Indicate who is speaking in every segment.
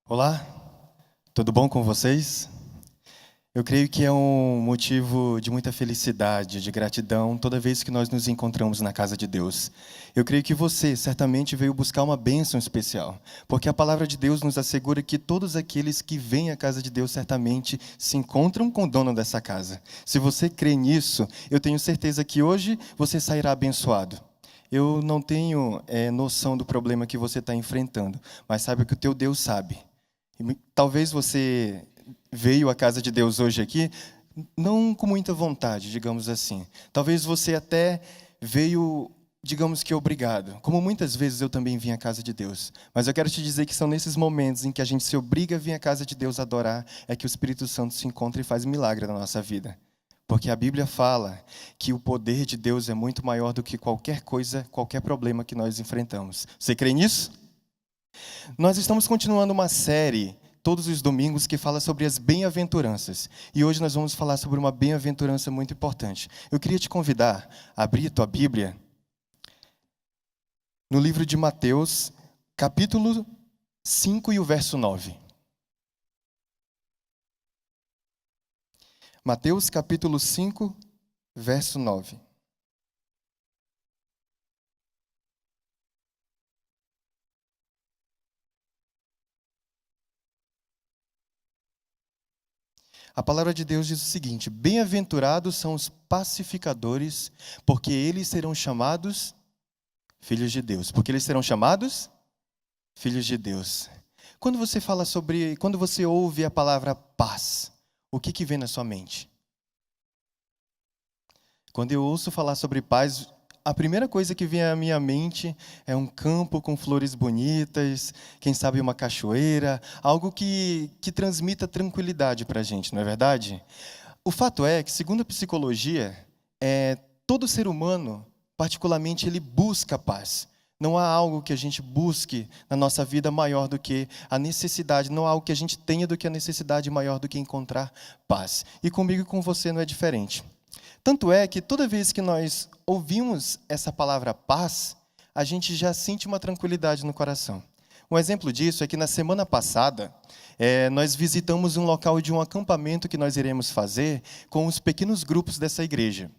Speaker 1: Olá, tudo bom com vocês? Eu creio que é um motivo de muita felicidade, de gratidão, toda vez que nós nos encontramos na casa de Deus. Eu creio que você certamente veio buscar uma bênção especial, porque a palavra de Deus nos assegura que todos aqueles que vêm à casa de Deus certamente se encontram com o dono dessa casa. Se você crê nisso, eu tenho certeza que hoje você sairá abençoado. Eu não tenho noção do problema que você está enfrentando, mas sabe que o teu Deus sabe. Talvez você veio à casa de Deus hoje aqui, não com muita vontade, digamos assim. Talvez você até veio, digamos que obrigado. Como muitas vezes eu também vim à casa de Deus. Mas eu quero te dizer que são nesses momentos em que a gente se obriga a vir à casa de Deus adorar, é que o Espírito Santo se encontra e faz milagre na nossa vida. Porque a Bíblia fala que o poder de Deus é muito maior do que qualquer coisa, qualquer problema que nós enfrentamos. Você crê nisso? Nós estamos continuando uma série, todos os domingos, que fala sobre as bem-aventuranças. E hoje nós vamos falar sobre uma bem-aventurança muito importante. Eu queria te convidar a abrir a tua Bíblia no livro de Mateus, capítulo 5 e o verso 9. Mateus, capítulo 5, verso 9. A palavra de Deus diz o seguinte: bem-aventurados são os pacificadores, porque eles serão chamados filhos de Deus. Porque eles serão chamados filhos de Deus. Quando você ouve a palavra paz, o que vem na sua mente? Quando eu ouço falar sobre paz, a primeira coisa que vem à minha mente é um campo com flores bonitas, quem sabe uma cachoeira, algo que transmita tranquilidade para a gente, não é verdade? O fato é que, segundo a psicologia, todo ser humano, particularmente, ele busca paz. Não há algo que a gente busque na nossa vida maior do que a necessidade, não há algo que a gente tenha do que a necessidade maior do que encontrar paz. E comigo e com você não é diferente. Tanto é que toda vez que nós ouvimos essa palavra paz, a gente já sente uma tranquilidade no coração. Um exemplo disso é que na semana passada, nós visitamos um local de um acampamento que nós iremos fazer com os pequenos grupos dessa igreja.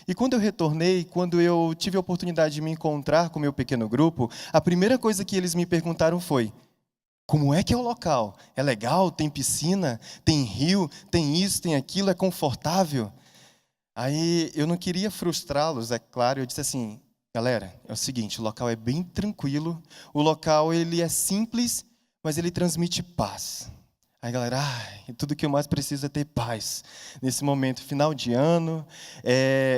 Speaker 1: E quando eu retornei, quando eu tive a oportunidade de me encontrar com o meu pequeno grupo, a primeira coisa que eles me perguntaram foi: como é que é o local? É legal? Tem piscina? Tem rio? Tem isso? Tem aquilo? É confortável? Aí eu não queria frustrá-los, é claro, eu disse assim: galera, é o seguinte, o local é bem tranquilo, o local ele é simples, mas ele transmite paz. Aí galera, tudo que eu mais preciso é ter paz. Nesse momento, final de ano,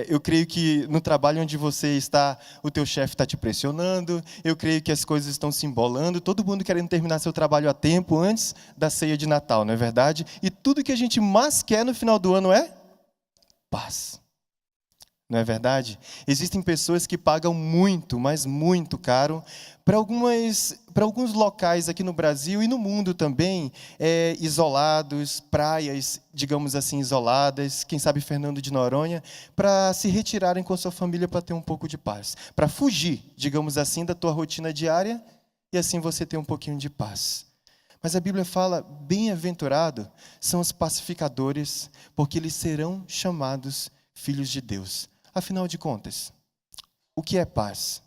Speaker 1: eu creio que no trabalho onde você está, o teu chefe está te pressionando, eu creio que as coisas estão se embolando, todo mundo querendo terminar seu trabalho a tempo antes da ceia de Natal, não é verdade? E tudo que a gente mais quer no final do ano é paz. Não é verdade? Existem pessoas que pagam muito, mas muito caro, para alguns locais aqui no Brasil e no mundo também, isolados, praias, digamos assim, isoladas, quem sabe Fernando de Noronha, para se retirarem com a sua família para ter um pouco de paz. Para fugir, digamos assim, da tua rotina diária e assim você ter um pouquinho de paz. Mas a Bíblia fala: bem-aventurado são os pacificadores, porque eles serão chamados filhos de Deus. Afinal de contas, o que é paz?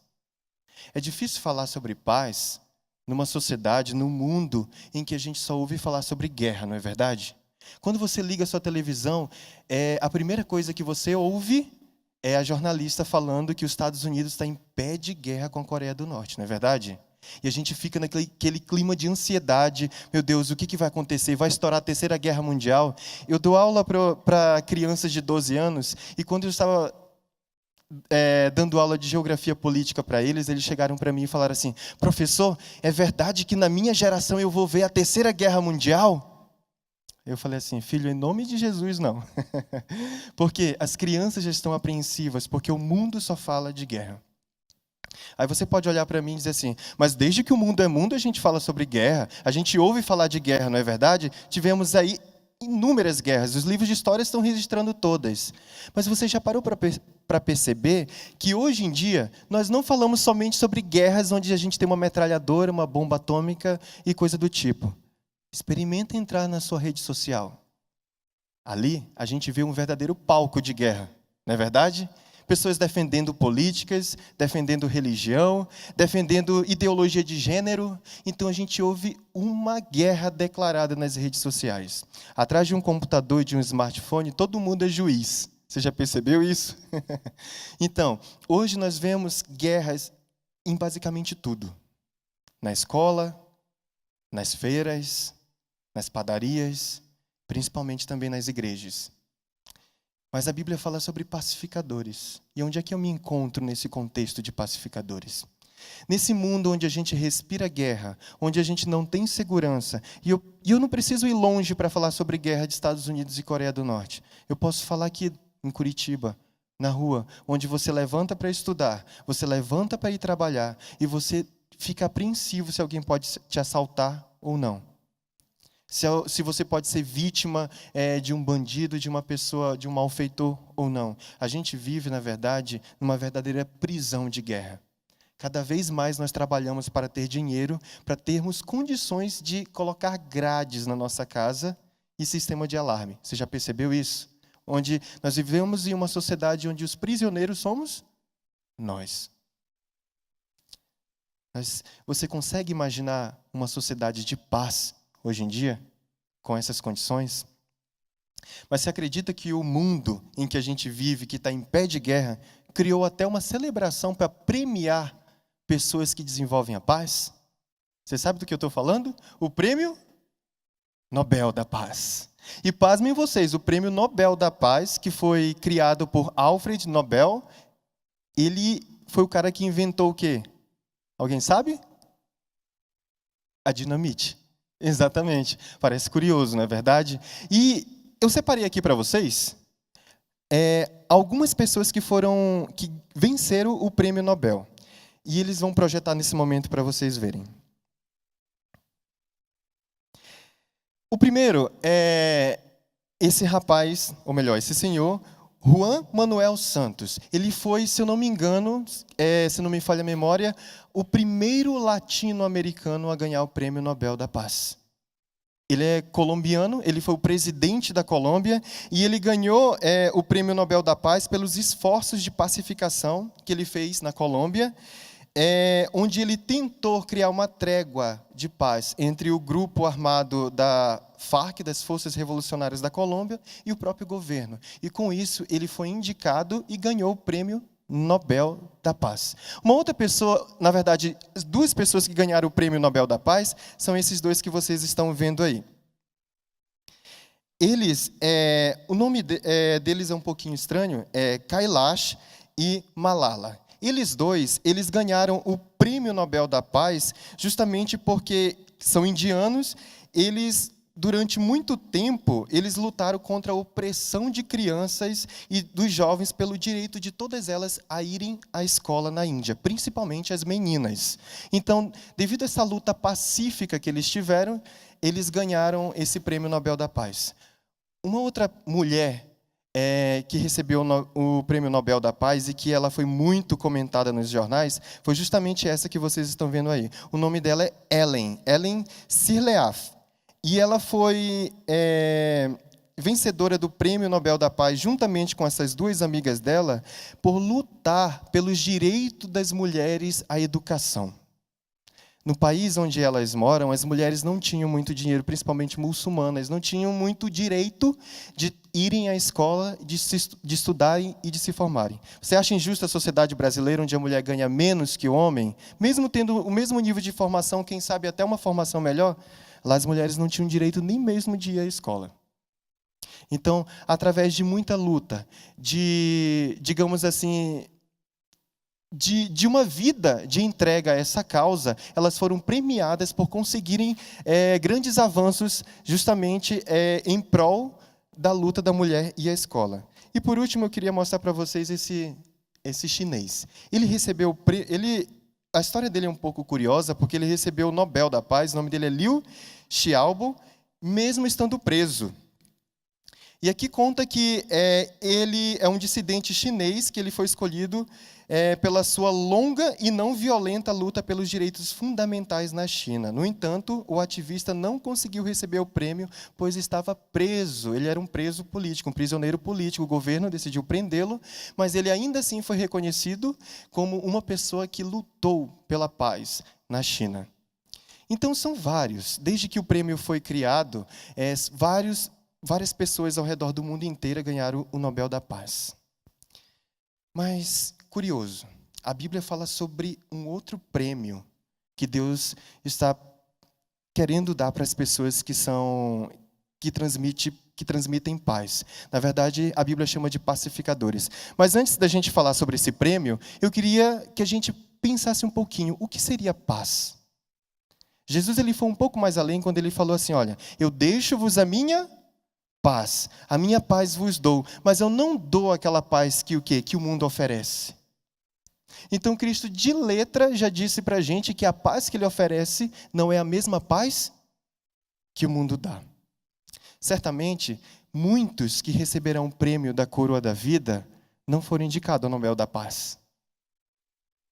Speaker 1: É difícil falar sobre paz numa sociedade, num mundo em que a gente só ouve falar sobre guerra, não é verdade? Quando você liga a sua televisão, a primeira coisa que você ouve é a jornalista falando que os Estados Unidos está em pé de guerra com a Coreia do Norte, não é verdade? E a gente fica naquele clima de ansiedade: meu Deus, o que vai acontecer? Vai estourar a Terceira Guerra Mundial? Eu dou aula para crianças de 12 anos, e quando eu estava dando aula de geografia política para eles chegaram para mim e falaram assim: professor, é verdade que na minha geração eu vou ver a Terceira Guerra Mundial? Eu falei assim: filho, em nome de Jesus, não. Porque as crianças já estão apreensivas, porque o mundo só fala de guerra. Aí você pode olhar para mim e dizer assim: mas desde que o mundo é mundo, a gente fala sobre guerra, a gente ouve falar de guerra, não é verdade? Tivemos aí inúmeras guerras, os livros de história estão registrando todas. Mas você já parou para perceber que hoje em dia nós não falamos somente sobre guerras onde a gente tem uma metralhadora, uma bomba atômica e coisa do tipo. Experimenta entrar na sua rede social. Ali, a gente vê um verdadeiro palco de guerra, não é verdade? Pessoas defendendo políticas, defendendo religião, defendendo ideologia de gênero. Então, a gente ouve uma guerra declarada nas redes sociais. Atrás de um computador e de um smartphone, todo mundo é juiz. Você já percebeu isso? Então, hoje nós vemos guerras em basicamente tudo. Na escola, nas feiras, nas padarias, principalmente também nas igrejas. Mas a Bíblia fala sobre pacificadores. E onde é que eu me encontro nesse contexto de pacificadores? Nesse mundo onde a gente respira guerra, onde a gente não tem segurança, e eu não preciso ir longe para falar sobre guerra de Estados Unidos e Coreia do Norte. Eu posso falar aqui em Curitiba, na rua, onde você levanta para estudar, você levanta para ir trabalhar, e você fica apreensivo se alguém pode te assaltar ou não. Se você pode ser vítima de um bandido, de uma pessoa, de um malfeitor ou não. A gente vive, na verdade, numa verdadeira prisão de guerra. Cada vez mais nós trabalhamos para ter dinheiro, para termos condições de colocar grades na nossa casa e sistema de alarme. Você já percebeu isso? Onde nós vivemos em uma sociedade onde os prisioneiros somos nós. Mas você consegue imaginar uma sociedade de paz hoje em dia, com essas condições? Mas você acredita que o mundo em que a gente vive, que está em pé de guerra, criou até uma celebração para premiar pessoas que desenvolvem a paz? Você sabe do que eu estou falando? O Prêmio Nobel da Paz. E pasmem vocês, o Prêmio Nobel da Paz, que foi criado por Alfred Nobel, ele foi o cara que inventou o quê? Alguém sabe? A dinamite. Exatamente. Parece curioso, não é verdade? E eu separei aqui para vocês algumas pessoas que venceram o Prêmio Nobel. E eles vão projetar nesse momento para vocês verem. O primeiro é esse rapaz, ou melhor, esse senhor, Juan Manuel Santos. Ele foi, se eu não me engano, se não me falha a memória, o primeiro latino-americano a ganhar o Prêmio Nobel da Paz. Ele é colombiano, ele foi o presidente da Colômbia e ele ganhou o Prêmio Nobel da Paz pelos esforços de pacificação que ele fez na Colômbia, onde ele tentou criar uma trégua de paz entre o grupo armado da FARC, das Forças Revolucionárias da Colômbia, e o próprio governo. E com isso ele foi indicado e ganhou o Prêmio Nobel da Paz. Uma outra pessoa, na verdade, duas pessoas que ganharam o Prêmio Nobel da Paz são esses dois que vocês estão vendo aí. Eles, o nome deles é um pouquinho estranho, é Kailash e Malala. Eles dois, eles ganharam o Prêmio Nobel da Paz justamente porque são indianos. Eles, durante muito tempo, eles lutaram contra a opressão de crianças e dos jovens pelo direito de todas elas a irem à escola na Índia, principalmente as meninas. Então, devido a essa luta pacífica que eles tiveram, eles ganharam esse Prêmio Nobel da Paz. Uma outra mulher que recebeu o Prêmio Nobel da Paz e que ela foi muito comentada nos jornais, foi justamente essa que vocês estão vendo aí. O nome dela é Ellen Sirleaf. E ela foi vencedora do Prêmio Nobel da Paz, juntamente com essas duas amigas dela, por lutar pelos direitos das mulheres à educação. No país onde elas moram, as mulheres não tinham muito dinheiro, principalmente muçulmanas, não tinham muito direito de irem à escola, de estudarem e de se formarem. Você acha injusta a sociedade brasileira, onde a mulher ganha menos que o homem, mesmo tendo o mesmo nível de formação, quem sabe até uma formação melhor? Lá as mulheres não tinham direito nem mesmo de ir à escola. Então, através de muita luta, digamos assim, de uma vida de entrega a essa causa, elas foram premiadas por conseguirem grandes avanços justamente em prol da luta da mulher e a escola. E por último, eu queria mostrar para vocês esse chinês. Ele recebeu, a história dele é um pouco curiosa, porque ele recebeu o Nobel da Paz, o nome dele é Liu Xiaobo, mesmo estando preso. E aqui conta que ele é um dissidente chinês, que ele foi escolhido pela sua longa e não violenta luta pelos direitos fundamentais na China. No entanto, o ativista não conseguiu receber o prêmio, pois estava preso. Ele era um preso político, um prisioneiro político. O governo decidiu prendê-lo, mas ele ainda assim foi reconhecido como uma pessoa que lutou pela paz na China. Então, são vários. Desde que o prêmio foi criado, várias pessoas ao redor do mundo inteiro ganharam o Nobel da Paz. Mas, curioso, a Bíblia fala sobre um outro prêmio que Deus está querendo dar para as pessoas que transmitem paz. Na verdade, a Bíblia chama de pacificadores. Mas antes da gente falar sobre esse prêmio, eu queria que a gente pensasse um pouquinho, o que seria paz? Jesus ele foi um pouco mais além quando ele falou assim, olha, eu deixo-vos a minha paz vos dou, mas eu não dou aquela paz que o mundo oferece. Então Cristo de letra já disse para a gente que a paz que ele oferece não é a mesma paz que o mundo dá. Certamente, muitos que receberão o prêmio da coroa da vida não foram indicados ao Nobel da Paz.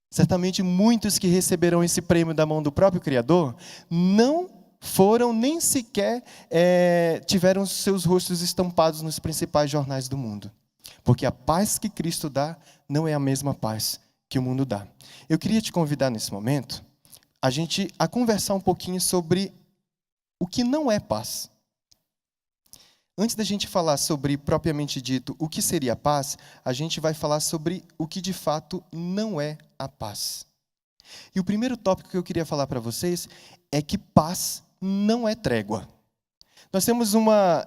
Speaker 1: Certamente, muitos que receberão esse prêmio da mão do próprio Criador não foram nem sequer tiveram seus rostos estampados nos principais jornais do mundo. Porque a paz que Cristo dá não é a mesma paz que o mundo dá. Eu queria te convidar nesse momento a conversar um pouquinho sobre o que não é paz. Antes da gente falar sobre, propriamente dito, o que seria a paz, a gente vai falar sobre o que de fato não é a paz. E o primeiro tópico que eu queria falar para vocês é que paz não é trégua. Nós temos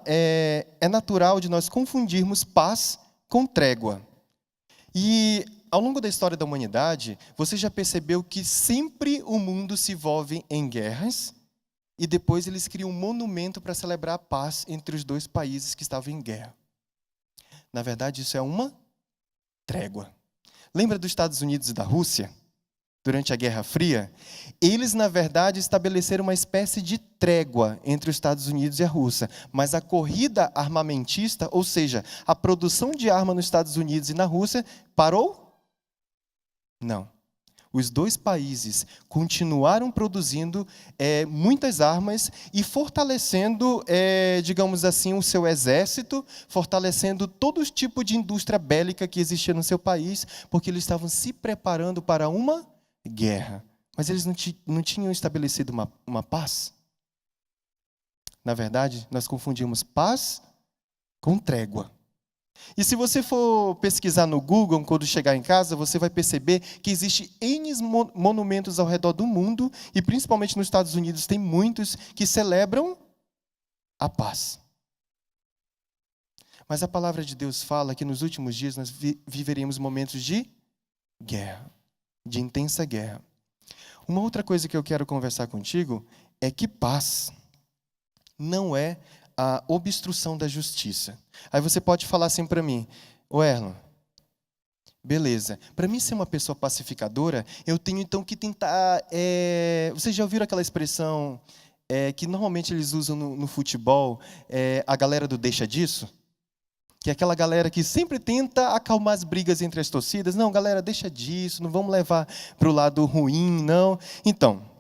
Speaker 1: é natural de nós confundirmos paz com trégua. E ao longo da história da humanidade, você já percebeu que sempre o mundo se envolve em guerras e depois eles criam um monumento para celebrar a paz entre os dois países que estavam em guerra. Na verdade, isso é uma trégua. Lembra dos Estados Unidos e da Rússia? Durante a Guerra Fria, eles, na verdade, estabeleceram uma espécie de trégua entre os Estados Unidos e a Rússia. Mas a corrida armamentista, ou seja, a produção de arma nos Estados Unidos e na Rússia, parou? Não. Os dois países continuaram produzindo muitas armas e fortalecendo, digamos assim, o seu exército, fortalecendo todo tipo de indústria bélica que existia no seu país, porque eles estavam se preparando para uma guerra. Mas eles não tinham estabelecido uma paz. Na verdade, nós confundimos paz com trégua. E se você for pesquisar no Google, quando chegar em casa, você vai perceber que existem N monumentos ao redor do mundo, e principalmente nos Estados Unidos tem muitos que celebram a paz. Mas a palavra de Deus fala que nos últimos dias nós viveremos momentos de guerra, de intensa guerra. Uma outra coisa que eu quero conversar contigo é que paz não é a obstrução da justiça. Aí você pode falar assim para mim, Erlon, beleza, para mim ser uma pessoa pacificadora, eu tenho então que tentar... Vocês já ouviram aquela expressão que normalmente eles usam no futebol, a galera do deixa disso? Que é aquela galera que sempre tenta acalmar as brigas entre as torcidas. Não, galera, deixa disso, não vamos levar para o lado ruim, não. Então,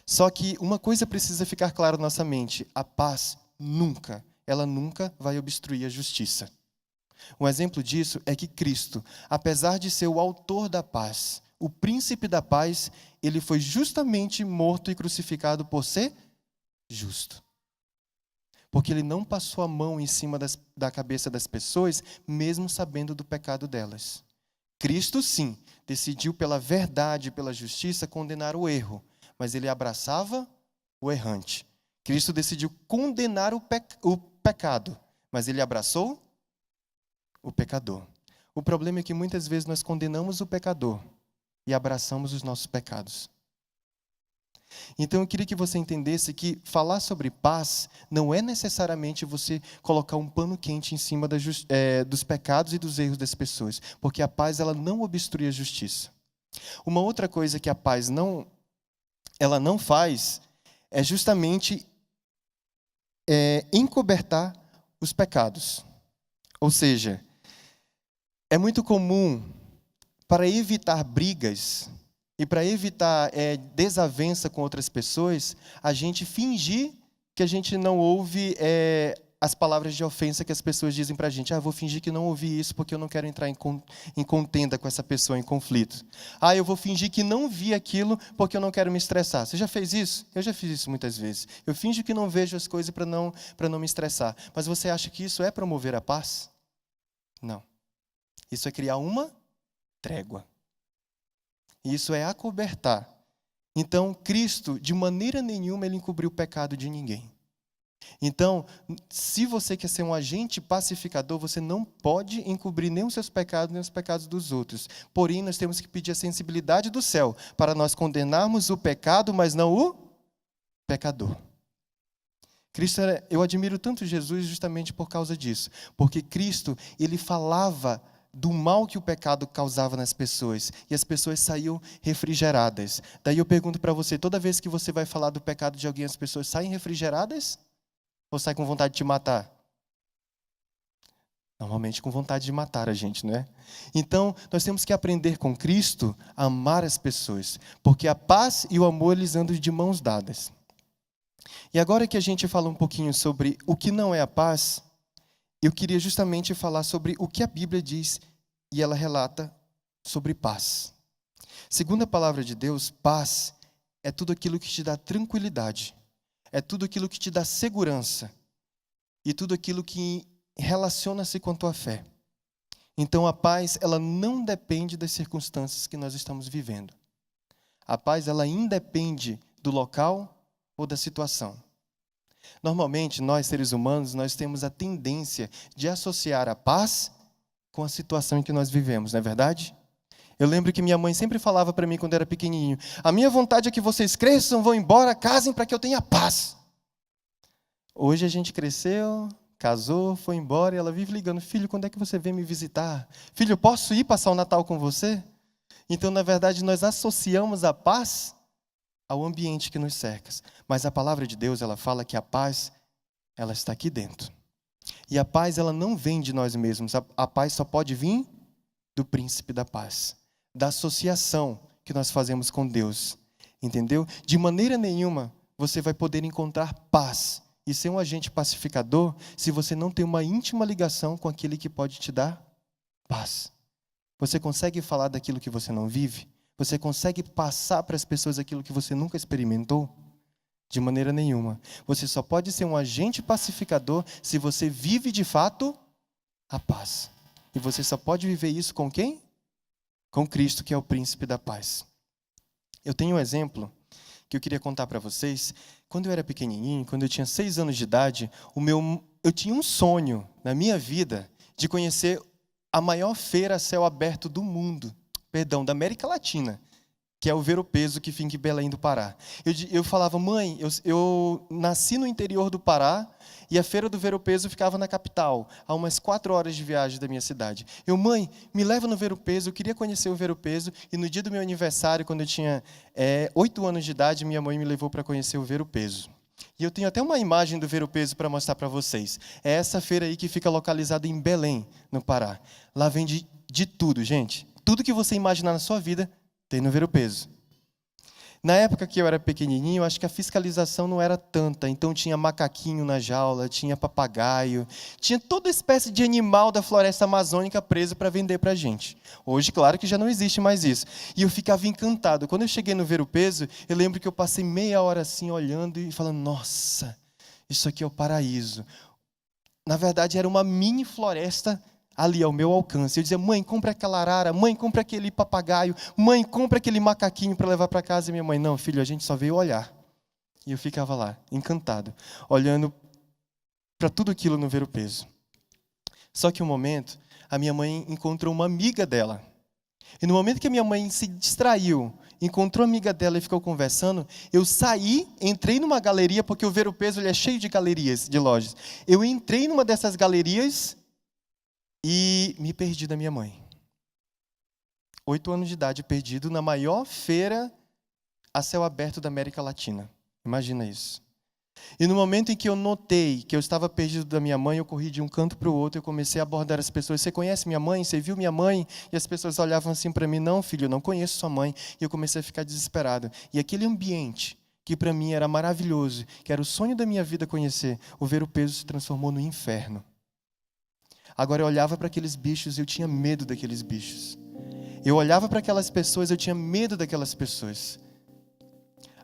Speaker 1: só que uma coisa precisa ficar clara na nossa mente, a paz ela nunca vai obstruir a justiça. Um exemplo disso é que Cristo, apesar de ser o autor da paz, o príncipe da paz, ele foi justamente morto e crucificado por ser justo. Porque ele não passou a mão em cima da cabeça das pessoas, mesmo sabendo do pecado delas. Cristo, sim, decidiu pela verdade e pela justiça condenar o erro, mas ele abraçava o errante. Cristo decidiu condenar o pecado, mas ele abraçou o pecador. O problema é que muitas vezes nós condenamos o pecador e abraçamos os nossos pecados. Então eu queria que você entendesse que falar sobre paz não é necessariamente você colocar um pano quente em cima dos pecados e dos erros das pessoas, porque a paz ela não obstrui a justiça. Uma outra coisa que a paz ela não faz é justamente encobertar os pecados. Ou seja, é muito comum, para evitar brigas e para evitar desavença com outras pessoas, a gente fingir que a gente não ouve as palavras de ofensa que as pessoas dizem para a gente. Ah, eu vou fingir que não ouvi isso porque eu não quero entrar em contenda com essa pessoa, em conflito. Ah, eu vou fingir que não vi aquilo porque eu não quero me estressar. Você já fez isso? Eu já fiz isso muitas vezes. Eu finjo que não vejo as coisas para não me estressar. Mas você acha que isso é promover a paz? Não. Isso é criar uma trégua. Isso é acobertar. Então, Cristo, de maneira nenhuma, ele encobriu o pecado de ninguém. Então, se você quer ser um agente pacificador, você não pode encobrir nem os seus pecados, nem os pecados dos outros. Porém, nós temos que pedir a sensibilidade do céu para nós condenarmos o pecado, mas não o pecador. Cristo, eu admiro tanto Jesus justamente por causa disso. Porque Cristo, ele falava do mal que o pecado causava nas pessoas, e as pessoas saíam refrigeradas. Daí eu pergunto para você, toda vez que você vai falar do pecado de alguém, as pessoas saem refrigeradas? Ou saem com vontade de te matar? Normalmente com vontade de matar a gente, não é? Então, nós temos que aprender com Cristo a amar as pessoas, porque a paz e o amor, eles andam de mãos dadas. E agora que a gente fala um pouquinho sobre o que não é a paz, eu queria justamente falar sobre o que a Bíblia diz e ela relata sobre paz. Segundo a palavra de Deus, paz é tudo aquilo que te dá tranquilidade, é tudo aquilo que te dá segurança e tudo aquilo que relaciona-se com a tua fé. Então a paz, ela não depende das circunstâncias que nós estamos vivendo. A paz, ela independe do local ou da situação. Normalmente, nós, seres humanos, nós temos a tendência de associar a paz com a situação em que nós vivemos, não é verdade? Eu lembro que minha mãe sempre falava para mim quando eu era pequenininho, a minha vontade é que vocês cresçam, vão embora, casem para que eu tenha paz. Hoje a gente cresceu, casou, foi embora e ela vive ligando, filho, quando é que você vem me visitar? Filho, eu posso ir passar o Natal com você? Então, na verdade, nós associamos a paz ao ambiente que nos cerca. Mas a palavra de Deus, ela fala que a paz, ela está aqui dentro. E a paz, ela não vem de nós mesmos. A paz só pode vir do príncipe da paz, da associação que nós fazemos com Deus. Entendeu? De maneira nenhuma você vai poder encontrar paz e ser um agente pacificador se você não tem uma íntima ligação com aquele que pode te dar paz. Você consegue falar daquilo que você não vive? Você consegue passar para as pessoas aquilo que você nunca experimentou? De maneira nenhuma. Você só pode ser um agente pacificador se você vive de fato a paz. E você só pode viver isso com quem? Com Cristo, que é o príncipe da paz. Eu tenho um exemplo que eu queria contar para vocês. Quando eu era pequenininho, quando eu tinha 6 anos de idade, eu tinha um sonho na minha vida de conhecer a maior feira a céu aberto do mundo. Da América Latina, que é o Ver-o-Peso, que fica em Belém do Pará. Eu falava, mãe, eu nasci no interior do Pará e a feira do Ver-o-Peso ficava na capital, a umas 4 horas de viagem da minha cidade. Mãe, me leva no Ver-o-Peso, eu queria conhecer o Ver-o-Peso, e no dia do meu aniversário, quando eu tinha 8 anos de idade, minha mãe me levou para conhecer o Ver-o-Peso. E eu tenho até uma imagem do Ver-o-Peso para mostrar para vocês. É essa feira aí que fica localizada em Belém, no Pará. Lá vende de tudo, gente. Tudo que você imaginar na sua vida tem no Ver-o-Peso. Na época que eu era pequenininho, acho que a fiscalização não era tanta. Então tinha macaquinho na jaula, tinha papagaio, tinha toda espécie de animal da floresta amazônica preso para vender para a gente. Hoje, claro que já não existe mais isso. E eu ficava encantado. Quando eu cheguei no Ver-o-Peso, eu lembro que eu passei meia hora assim, olhando e falando, nossa, isso aqui é o paraíso. Na verdade, era uma mini floresta ali ao meu alcance. Eu dizia, mãe, compra aquela arara, mãe, compra aquele papagaio, mãe, compra aquele macaquinho para levar para casa. E minha mãe, não, filho, a gente só veio olhar. E eu ficava lá, encantado, olhando para tudo aquilo no Ver-o-Peso. Só que um momento, a minha mãe encontrou uma amiga dela. E no momento que a minha mãe se distraiu, encontrou a amiga dela e ficou conversando, eu saí, entrei numa galeria, porque o Ver-o-Peso ele é cheio de galerias, de lojas. Eu entrei numa dessas galerias e me perdi da minha mãe. 8 anos de idade, perdido na maior feira a céu aberto da América Latina. Imagina isso. E no momento em que eu notei que eu estava perdido da minha mãe, eu corri de um canto para o outro, eu comecei a abordar as pessoas. Você conhece minha mãe? Você viu minha mãe? E as pessoas olhavam assim para mim, não, filho, eu não conheço sua mãe. E eu comecei a ficar desesperado. E aquele ambiente, que para mim era maravilhoso, que era o sonho da minha vida conhecer, o Ver o Peso se transformou no inferno. Agora eu olhava para aqueles bichos e eu tinha medo daqueles bichos. Eu olhava para aquelas pessoas, eu tinha medo daquelas pessoas.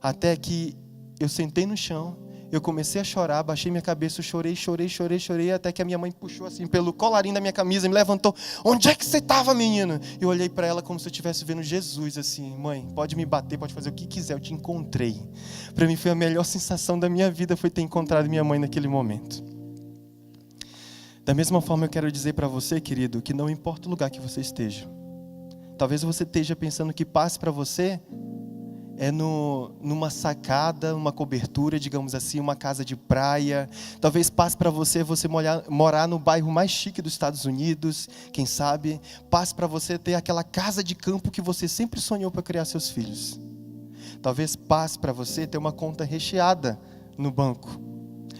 Speaker 1: Até que eu sentei no chão, eu comecei a chorar, baixei minha cabeça, eu chorei, até que a minha mãe puxou assim pelo colarinho da minha camisa, me levantou. Onde é que você estava, menino? Eu olhei para ela como se eu estivesse vendo Jesus, assim, mãe, pode me bater, pode fazer o que quiser, eu te encontrei. Para mim foi a melhor sensação da minha vida, foi ter encontrado minha mãe naquele momento. Da mesma forma eu quero dizer para você, querido, que não importa o lugar que você esteja. Talvez você esteja pensando que paz para você é numa sacada, uma cobertura, digamos assim, uma casa de praia. Talvez paz para você morar no bairro mais chique dos Estados Unidos, quem sabe. Paz para você ter aquela casa de campo que você sempre sonhou para criar seus filhos. Talvez paz para você ter uma conta recheada no banco.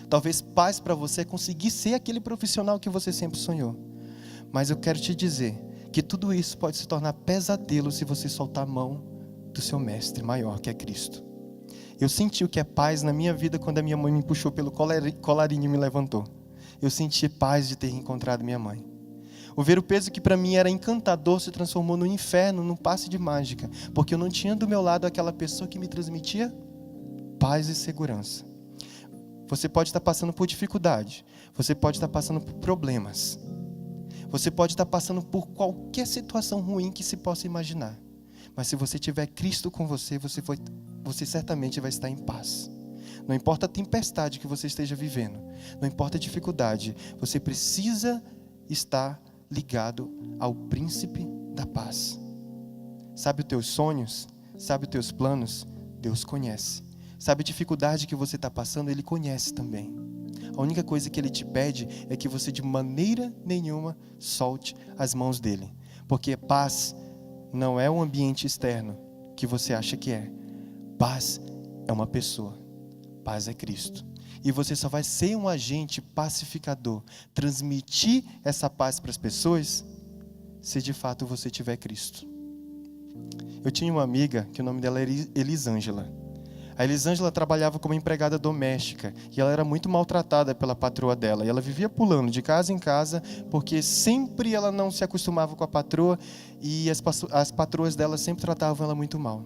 Speaker 1: Talvez paz para você conseguir ser aquele profissional que você sempre sonhou. Mas eu quero te dizer que tudo isso pode se tornar pesadelo se você soltar a mão do seu mestre maior, que é Cristo. Eu senti o que é paz na minha vida quando a minha mãe me puxou pelo colarinho e me levantou. Eu senti paz de ter encontrado minha mãe. O Ver o Peso, que para mim era encantador, se transformou no inferno, num passe de mágica, porque eu não tinha do meu lado aquela pessoa que me transmitia paz e segurança. Você pode estar passando por dificuldade, você pode estar passando por problemas, você pode estar passando por qualquer situação ruim que se possa imaginar. Mas se você tiver Cristo com você, você certamente vai estar em paz. Não importa a tempestade que você esteja vivendo, não importa a dificuldade, você precisa estar ligado ao príncipe da paz. Sabe os teus sonhos? Sabe os teus planos? Deus conhece. Sabe a dificuldade que você está passando? Ele conhece também. A única coisa que Ele te pede é que você de maneira nenhuma solte as mãos dEle. Porque paz não é um ambiente externo que você acha que é. Paz é uma pessoa. Paz é Cristo. E você só vai ser um agente pacificador, transmitir essa paz para as pessoas, se de fato você tiver Cristo. Eu tinha uma amiga, que o nome dela era Elisângela. A Elisângela trabalhava como empregada doméstica e ela era muito maltratada pela patroa dela. E ela vivia pulando de casa em casa, porque sempre ela não se acostumava com a patroa e as patroas dela sempre tratavam ela muito mal.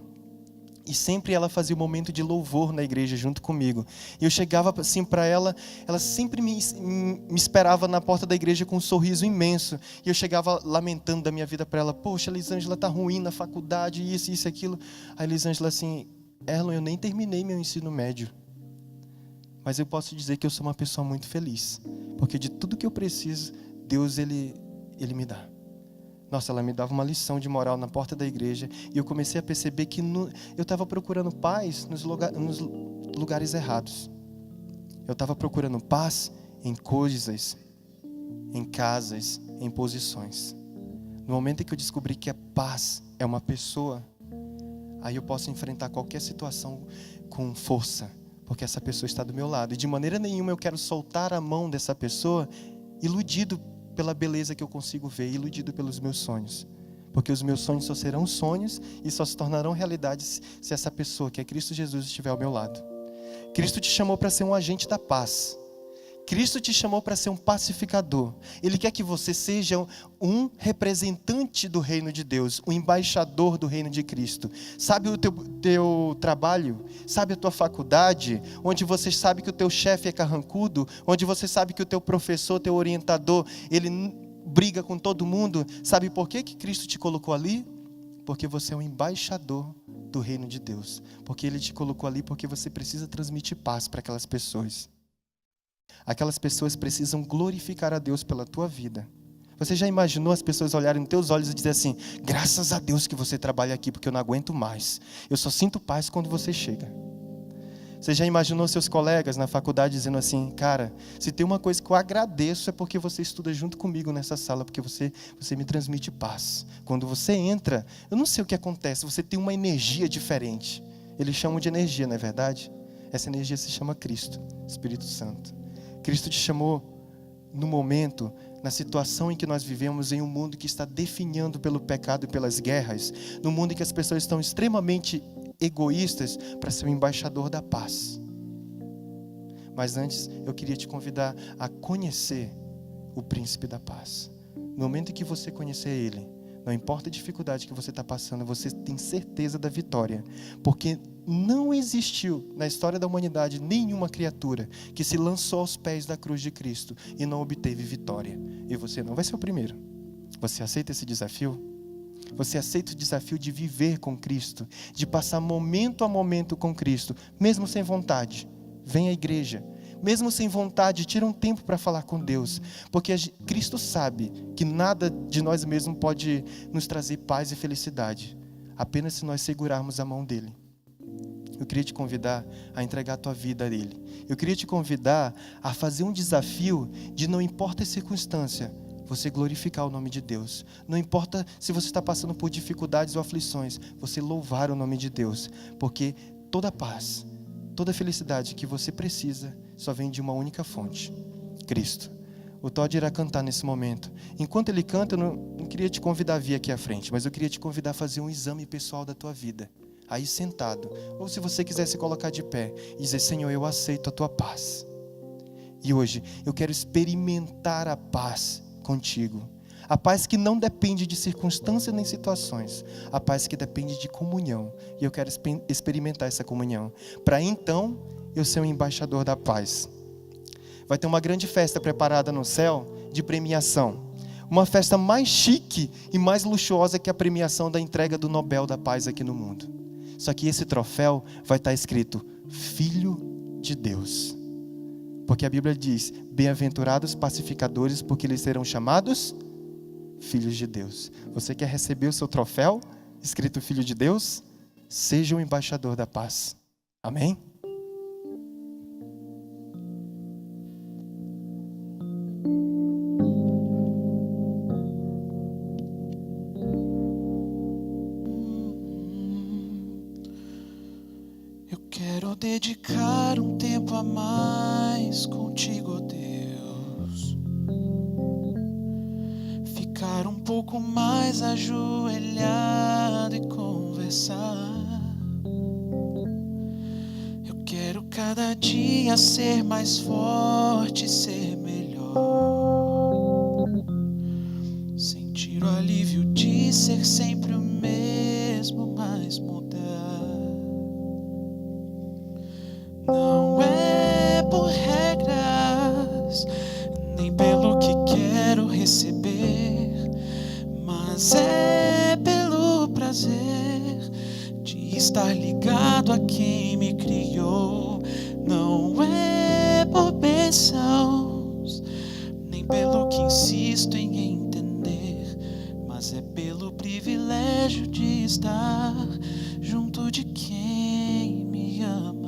Speaker 1: E sempre ela fazia um momento de louvor na igreja junto comigo. E eu chegava assim para ela sempre me esperava na porta da igreja com um sorriso imenso. E eu chegava lamentando da minha vida para ela. Poxa, a Elisângela está ruim na faculdade, isso, aquilo. A Elisângela assim, Erlon, eu nem terminei meu ensino médio. Mas eu posso dizer que eu sou uma pessoa muito feliz. Porque de tudo que eu preciso, Deus, Ele me dá. Nossa, ela me dava uma lição de moral na porta da igreja. E eu comecei a perceber que eu estava procurando paz nos lugares errados. Eu estava procurando paz em coisas, em casas, em posições. No momento em que eu descobri que a paz é uma pessoa, aí eu posso enfrentar qualquer situação com força. Porque essa pessoa está do meu lado. E de maneira nenhuma eu quero soltar a mão dessa pessoa iludido pela beleza que eu consigo ver, iludido pelos meus sonhos. Porque os meus sonhos só serão sonhos e só se tornarão realidades se essa pessoa, que é Cristo Jesus, estiver ao meu lado. Cristo te chamou para ser um agente da paz. Cristo te chamou para ser um pacificador. Ele quer que você seja um representante do reino de Deus, um embaixador do reino de Cristo. Sabe o teu trabalho? Sabe a tua faculdade? Onde você sabe que o teu chefe é carrancudo? Onde você sabe que o teu professor, teu orientador, ele briga com todo mundo? Sabe por que Cristo te colocou ali? Porque você é um embaixador do reino de Deus. Porque Ele te colocou ali porque você precisa transmitir paz para aquelas pessoas. Aquelas pessoas precisam glorificar a Deus pela tua vida. Você já imaginou as pessoas olharem nos teus olhos e dizer assim: graças a Deus que você trabalha aqui, porque eu não aguento mais. Eu só sinto paz quando você chega. Você já imaginou seus colegas na faculdade dizendo assim: cara, se tem uma coisa que eu agradeço é porque você estuda junto comigo nessa sala, porque você me transmite paz. Quando você entra, eu não sei o que acontece, você tem uma energia diferente. Eles chamam de energia, não é verdade? Essa energia se chama Cristo, Espírito Santo. Cristo te chamou no momento, na situação em que nós vivemos, em um mundo que está definhando pelo pecado e pelas guerras, num mundo em que as pessoas estão extremamente egoístas, para ser o embaixador da paz. Mas antes, eu queria te convidar a conhecer o príncipe da paz. No momento em que você conhecer ele, não importa a dificuldade que você está passando, você tem certeza da vitória. Porque não existiu na história da humanidade nenhuma criatura que se lançou aos pés da cruz de Cristo e não obteve vitória. E você não vai ser o primeiro. Você aceita esse desafio? Você aceita o desafio de viver com Cristo, de passar momento a momento com Cristo, mesmo sem vontade? Vem à igreja. Mesmo sem vontade, tira um tempo para falar com Deus, porque Cristo sabe que nada de nós mesmos pode nos trazer paz e felicidade, apenas se nós segurarmos a mão dEle. Eu queria te convidar a entregar a tua vida a Ele. Eu queria te convidar a fazer um desafio de, não importa a circunstância, você glorificar o nome de Deus. Não importa se você está passando por dificuldades ou aflições, você louvar o nome de Deus, porque toda paz, toda felicidade que você precisa só vem de uma única fonte: Cristo. O Todd irá cantar nesse momento. Enquanto ele canta, eu não queria te convidar a vir aqui à frente, mas eu queria te convidar a fazer um exame pessoal da tua vida, aí sentado, ou se você quiser se colocar de pé e dizer: Senhor, eu aceito a tua paz. E hoje eu quero experimentar a paz contigo. A paz que não depende de circunstâncias nem situações. A paz que depende de comunhão. E eu quero experimentar essa comunhão, para então eu ser um embaixador da paz. Vai ter uma grande festa preparada no céu de premiação. Uma festa mais chique e mais luxuosa que a premiação da entrega do Nobel da Paz aqui no mundo. Só que esse troféu vai estar escrito Filho de Deus. Porque a Bíblia diz: bem-aventurados pacificadores, porque eles serão chamados filhos de Deus. Você quer receber o seu troféu escrito Filho de Deus? Seja um embaixador da paz. Amém?
Speaker 2: Dedicar um tempo a mais contigo, Deus. Ficar um pouco mais ajoelhado e conversar. Eu quero cada dia ser mais forte, ser melhor. Sentir o alívio de ser sempre o mesmo, mas mudar. Não é por regras, nem pelo que quero receber, mas é pelo prazer de estar ligado a quem me criou. Não é por bênçãos, nem pelo que insisto em entender, mas é pelo privilégio de estar junto de quem me ama.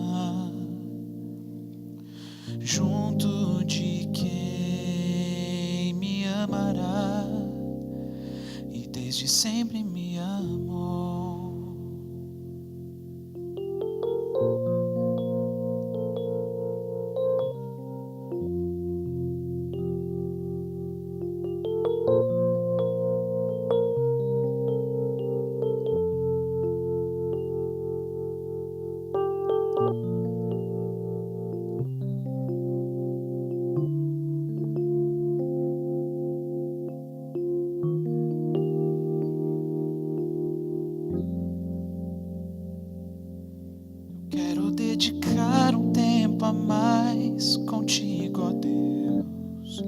Speaker 2: Junto de quem me amará e desde sempre me amou. Dedicar um tempo a mais contigo, ó Deus.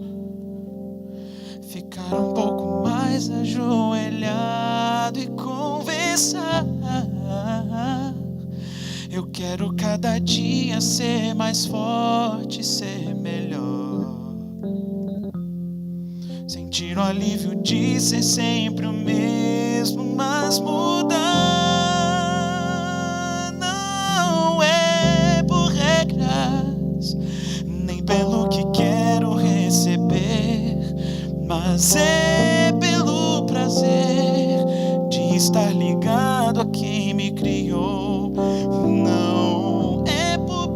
Speaker 2: Ficar um pouco mais ajoelhado e conversar. Eu quero cada dia ser mais forte, ser melhor. Sentir o alívio de ser sempre o mesmo, mas mudar. Nem pelo que quero receber, mas é pelo prazer de estar ligado a quem me criou. Não é por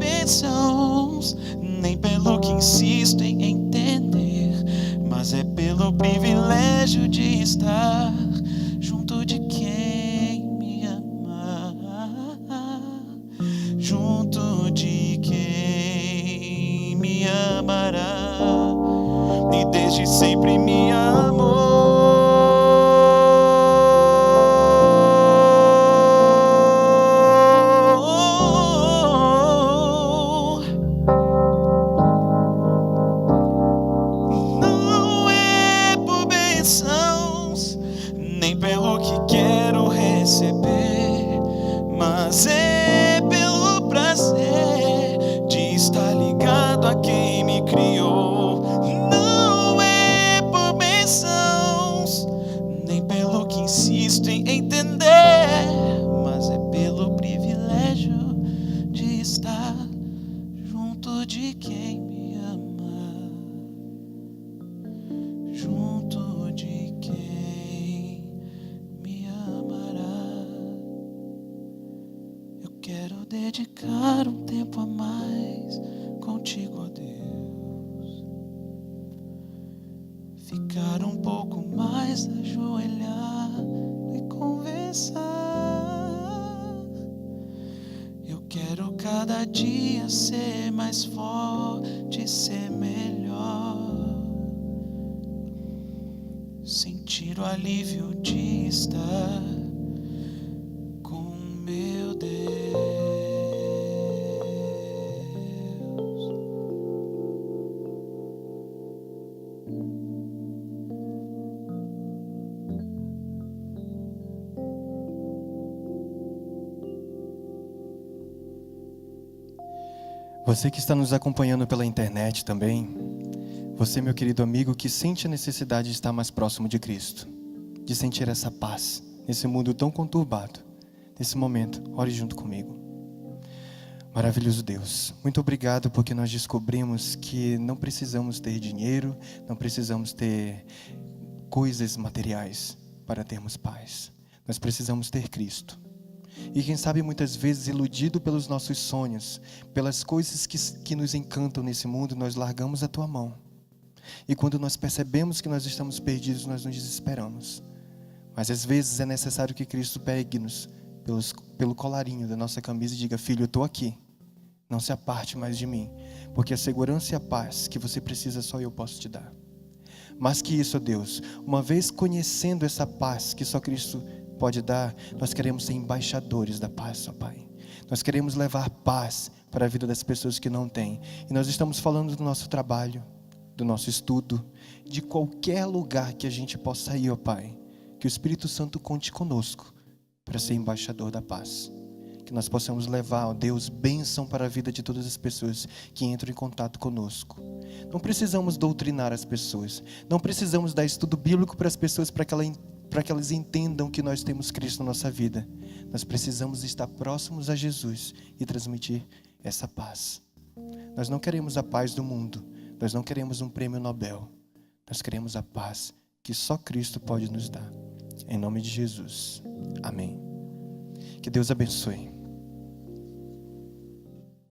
Speaker 2: insisto em entender, mas é pelo privilégio de estar junto de quem me ama, junto de quem me amará. Eu quero dedicar um tempo a mais contigo, ó Deus. Ficar um pouco mais ajoelhado e conversar. Eu quero cada dia ser mais forte, ser melhor. Sentir o alívio de estar com meu Deus.
Speaker 1: Você que está nos acompanhando pela internet também, você, meu querido amigo, que sente a necessidade de estar mais próximo de Cristo, de sentir essa paz nesse mundo tão conturbado. Nesse momento, ore junto comigo. Maravilhoso Deus, muito obrigado porque nós descobrimos que não precisamos ter dinheiro, não precisamos ter coisas materiais para termos paz. Nós precisamos ter Cristo. E quem sabe muitas vezes, iludido pelos nossos sonhos, pelas coisas que nos encantam nesse mundo, nós largamos a Tua mão. E quando nós percebemos que nós estamos perdidos, nós nos desesperamos. Mas às vezes é necessário que Cristo pegue-nos pelo colarinho da nossa camisa e diga: filho, eu estou aqui, não se aparte mais de mim, porque a segurança e a paz que você precisa só eu posso te dar. Mas que isso, ó Deus, uma vez conhecendo essa paz que só Cristo pode dar, nós queremos ser embaixadores da paz, ó Pai. Nós queremos levar paz para a vida das pessoas que não têm. E nós estamos falando do nosso trabalho, do nosso estudo, de qualquer lugar que a gente possa ir, ó Pai. Que o Espírito Santo conte conosco para ser embaixador da paz. Que nós possamos levar, ó Deus, bênção para a vida de todas as pessoas que entram em contato conosco. Não precisamos doutrinar as pessoas. Não precisamos dar estudo bíblico para as pessoas para que elas entendam que nós temos Cristo na nossa vida. Nós precisamos estar próximos a Jesus e transmitir essa paz. Nós não queremos a paz do mundo. Nós não queremos um prêmio Nobel. Nós queremos a paz que só Cristo pode nos dar. Em nome de Jesus. Amém. Que Deus abençoe.